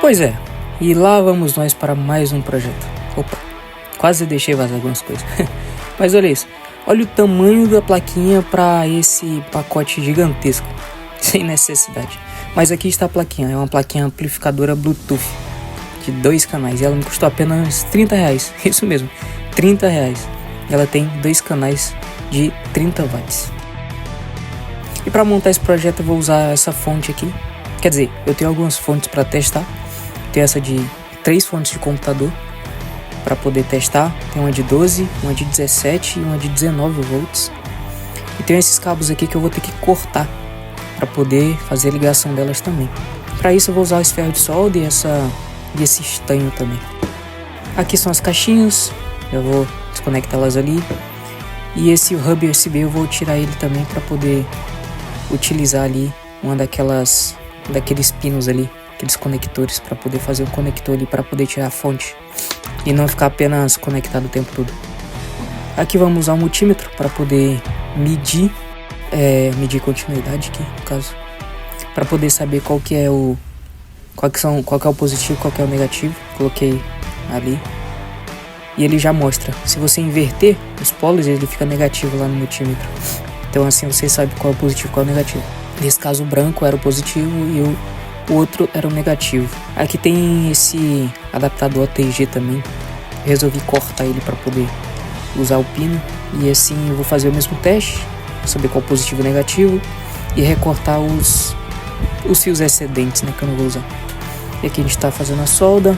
Pois é, e lá vamos nós para mais um projeto. Opa, quase deixei vazar algumas coisas. Mas olha isso, olha o tamanho da plaquinha para esse pacote gigantesco, sem necessidade. Mas aqui está a plaquinha, é uma plaquinha amplificadora Bluetooth de 2 canais e ela me custou apenas R$30, isso mesmo, R$30. Ela tem 2 canais de 30 watts. E para montar esse projeto eu vou usar essa fonte aqui. Quer dizer, eu tenho algumas fontes para testar. Tem essa de 3 fontes de computador para poder testar. Tem uma de 12, uma de 17 e uma de 19 volts. E tem esses cabos aqui que eu vou ter que cortar para poder fazer a ligação delas também. Para isso eu vou usar esse ferro de solda e esse estanho também. Aqui são as caixinhas, eu vou desconectá-las ali. E esse hub USB eu vou tirar ele também para poder utilizar ali uma daqueles pinos ali, aqueles conectores, para poder fazer um conector ali para poder tirar a fonte e não ficar apenas conectado o tempo todo. Aqui vamos usar um multímetro para poder medir continuidade aqui, no caso, para poder saber qual é o positivo, qual que é o negativo. Coloquei ali e ele já mostra. Se você inverter os polos, ele fica negativo lá no multímetro. Então assim você sabe qual é o positivo e qual é o negativo. Nesse caso o branco era o positivo e o outro era o negativo. Aqui tem esse adaptador ATG também. Eu resolvi cortar ele para poder usar o pino. E assim eu vou fazer o mesmo teste, saber qual é o positivo e o negativo, e recortar os fios excedentes, né, que eu não vou usar. E aqui a gente está fazendo a solda.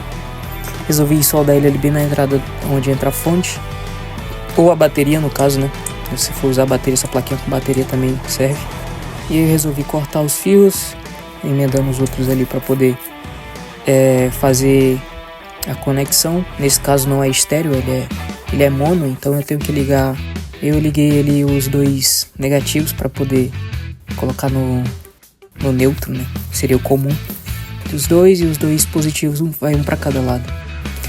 Resolvi soldar ele ali bem na entrada onde entra a fonte, ou a bateria no caso, né? Se for usar a bateria, essa plaquinha com bateria também serve. E eu resolvi cortar os fios, emendando os outros ali para poder fazer a conexão. Nesse caso não é estéreo, ele é mono, então eu tenho que ligar. Eu liguei ali os 2 negativos para poder colocar no neutro, né? Seria o comum dos 2, e os 2 positivos, vai um para cada lado.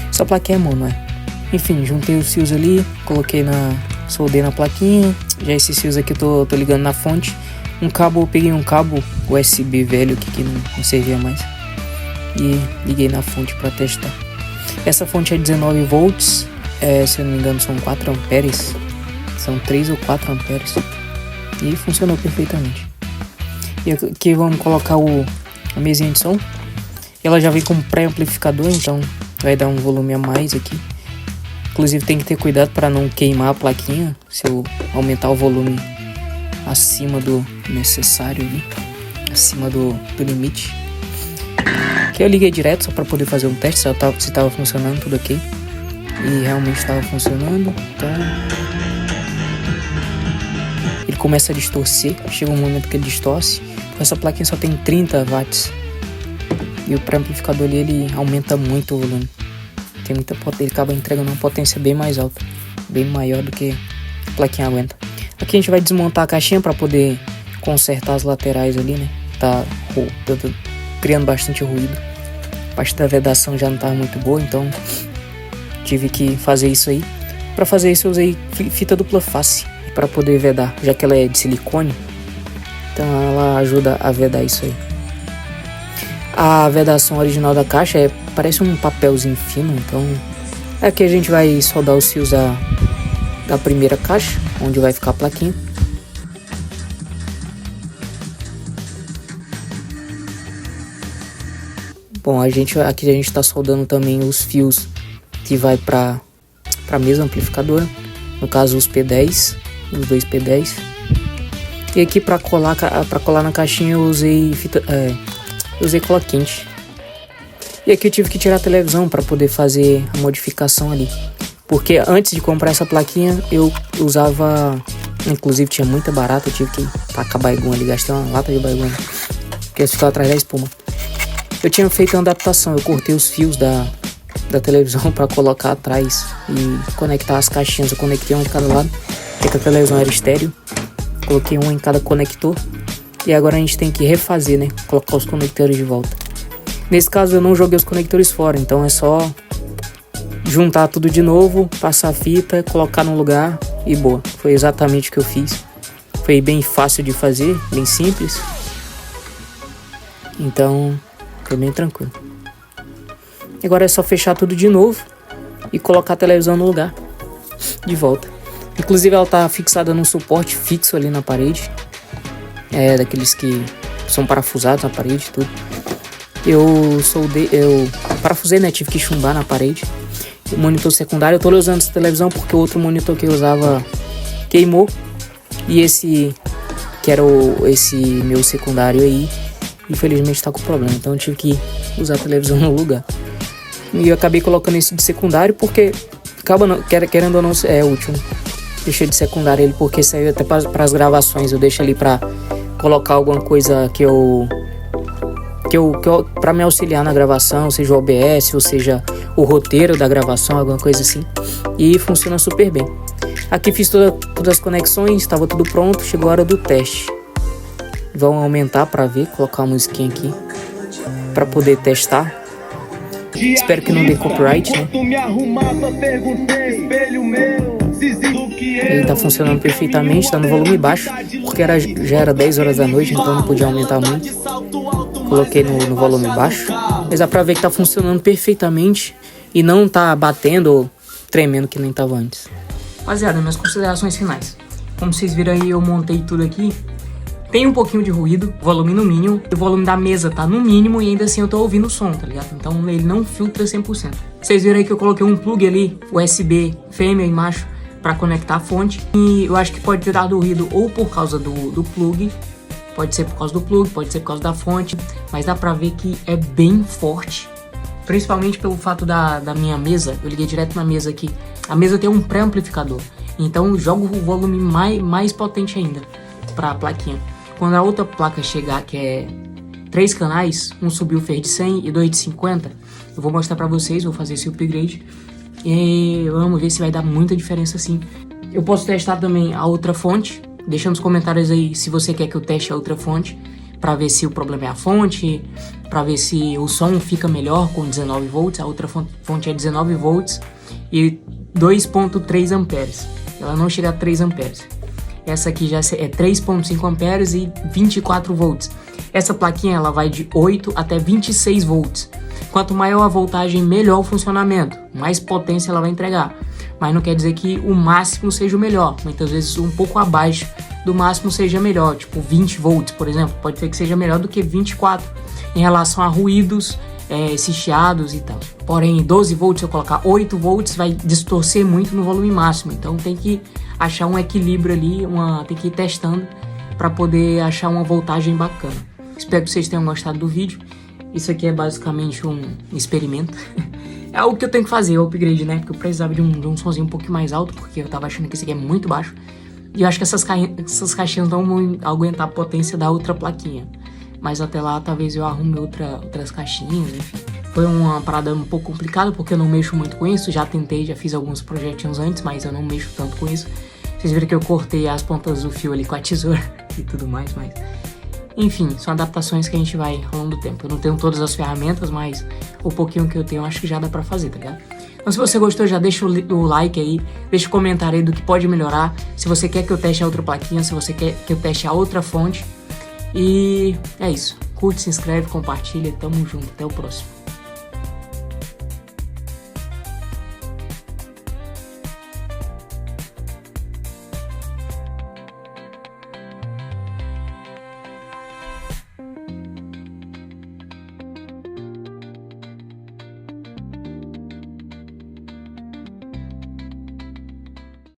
Essa plaquinha é mono, Enfim, juntei os fios ali, soldei na plaquinha. Já esses fios aqui eu tô ligando na fonte. Eu peguei um cabo USB velho que não servia mais e liguei na fonte para testar. Essa fonte é 19 volts, se eu não me engano são 4 amperes, são 3 ou 4 amperes, e funcionou perfeitamente. E aqui vamos colocar a mesinha de som. Ela já vem com pré-amplificador, então vai dar um volume a mais aqui. Inclusive tem que ter cuidado para não queimar a plaquinha se eu aumentar o volume acima do necessário ali, acima do limite. Aqui eu liguei direto só para poder fazer um teste se estava funcionando tudo ok. E realmente estava funcionando. Então ele começa a distorcer, chega um momento que ele distorce. Essa plaquinha só tem 30 watts. E o pré-amplificador ali, ele aumenta muito o volume. Ele acaba entregando uma potência bem mais alta, bem maior do que a plaquinha aguenta. Aqui a gente vai desmontar a caixinha para poder consertar as laterais ali, né? Tá criando bastante ruído. A parte da vedação já não estava muito boa, então tive que fazer isso aí. Para fazer isso eu usei fita dupla face para poder vedar, já que ela é de silicone. Então ela ajuda a vedar isso aí. A vedação original da caixa parece um papelzinho fino, então aqui a gente vai soldar os fios da primeira caixa, onde vai ficar a plaquinha. Bom, aqui a gente está soldando também os fios que vai para a mesa amplificadora, no caso os P10, os 2 P10. E aqui para colar na caixinha eu usei cola quente. E aqui eu tive que tirar a televisão para poder fazer a modificação ali, porque antes de comprar essa plaquinha eu usava, inclusive tinha muita barata, eu tive que tacar baigona ali, gastei uma lata de baigona porque ficava atrás da espuma. Eu tinha feito uma adaptação, eu cortei os fios da televisão para colocar atrás e conectar as caixinhas. Eu conectei uma de cada lado, porque a televisão era estéreo, coloquei uma em cada conector. E agora a gente tem que refazer, né? Colocar os conectores de volta. Nesse caso eu não joguei os conectores fora, então é só juntar tudo de novo, passar a fita, colocar no lugar e boa. Foi exatamente o que eu fiz. Foi bem fácil de fazer, bem simples. Então foi bem tranquilo. Agora é só fechar tudo de novo e colocar a televisão no lugar de volta. Inclusive ela tá fixada num suporte fixo ali na parede. É daqueles que são parafusados na parede e tudo. Eu parafusei, né? Tive que chumbar na parede. O monitor secundário, eu tô usando essa televisão porque o outro monitor que eu usava queimou. E esse, que era esse meu secundário aí, infelizmente tá com problema. Então eu tive que usar a televisão no lugar. E eu acabei colocando esse de secundário porque acaba não, querendo ou não, é útil. Deixei de secundário ele porque saiu até para as gravações. Eu deixo ali para colocar alguma coisa que eu para me auxiliar na gravação, seja o OBS ou seja o roteiro da gravação, alguma coisa assim. E funciona super bem. Aqui fiz todas as conexões, estava tudo pronto, chegou a hora do teste. Vamos aumentar para ver, colocar uma musiquinha aqui para poder testar. Espero que não dê copyright, né? Ele tá funcionando perfeitamente, tá no volume baixo, porque já era 10 horas da noite, então não podia aumentar muito. Coloquei no volume baixo, mas dá pra ver que tá funcionando perfeitamente e não tá batendo ou tremendo que nem tava antes. Rapaziada, minhas considerações finais. Como vocês viram aí, eu montei tudo aqui. Tem um pouquinho de ruído, volume no mínimo, o volume da mesa tá no mínimo e ainda assim eu tô ouvindo o som, tá ligado? Então ele não filtra 100%. Vocês viram aí que eu coloquei um plug ali, USB fêmea e macho, pra conectar a fonte. E eu acho que pode ter dado ruído ou por causa do plug, pode ser por causa do plug, pode ser por causa da fonte, mas dá pra ver que é bem forte. Principalmente pelo fato da minha mesa, eu liguei direto na mesa aqui. A mesa tem um pré-amplificador, então joga o volume mais potente ainda pra plaquinha. Quando a outra placa chegar, que é 3 canais, um subwoofer de 100 e 2 de 50, eu vou mostrar pra vocês, vou fazer esse upgrade. E vamos ver se vai dar muita diferença sim. Eu posso testar também a outra fonte. Deixa nos comentários aí se você quer que eu teste a outra fonte, pra ver se o problema é a fonte, pra ver se o som fica melhor com 19 volts. A outra fonte é 19 volts e 2.3 amperes. Ela não chega a 3 amperes. Essa aqui já é 3.5 amperes e 24 volts. Essa plaquinha ela vai de 8 até 26 volts. Quanto maior a voltagem, melhor o funcionamento, mais potência ela vai entregar. Mas não quer dizer que o máximo seja o melhor. Muitas vezes um pouco abaixo do máximo seja melhor, tipo 20 volts, por exemplo. Pode ser que seja melhor do que 24 em relação a ruídos, esses chiados e tal. Porém, 12 volts, se eu colocar 8 volts, vai distorcer muito no volume máximo. Então tem que achar um equilíbrio ali, tem que ir testando para poder achar uma voltagem bacana. Espero que vocês tenham gostado do vídeo. Isso aqui é basicamente um experimento. É algo que eu tenho que fazer, o upgrade, né? Porque eu precisava de um somzinho um pouquinho mais alto, porque eu tava achando que esse aqui é muito baixo. E eu acho que essas caixinhas não vão aguentar a potência da outra plaquinha. Mas até lá, talvez eu arrume outras caixinhas, enfim. Foi uma parada um pouco complicada, porque eu não mexo muito com isso. Já tentei, já fiz alguns projetinhos antes, mas eu não mexo tanto com isso. Vocês viram que eu cortei as pontas do fio ali com a tesoura e tudo mais, mas... Enfim, são adaptações que a gente vai ao longo do tempo. Eu não tenho todas as ferramentas, mas o pouquinho que eu tenho, eu acho que já dá pra fazer, tá ligado? Então se você gostou, já deixa o like aí, deixa o comentário aí do que pode melhorar. Se você quer que eu teste a outra plaquinha, se você quer que eu teste a outra fonte. E é isso. Curte, se inscreve, compartilha. Tamo junto. Até o próximo.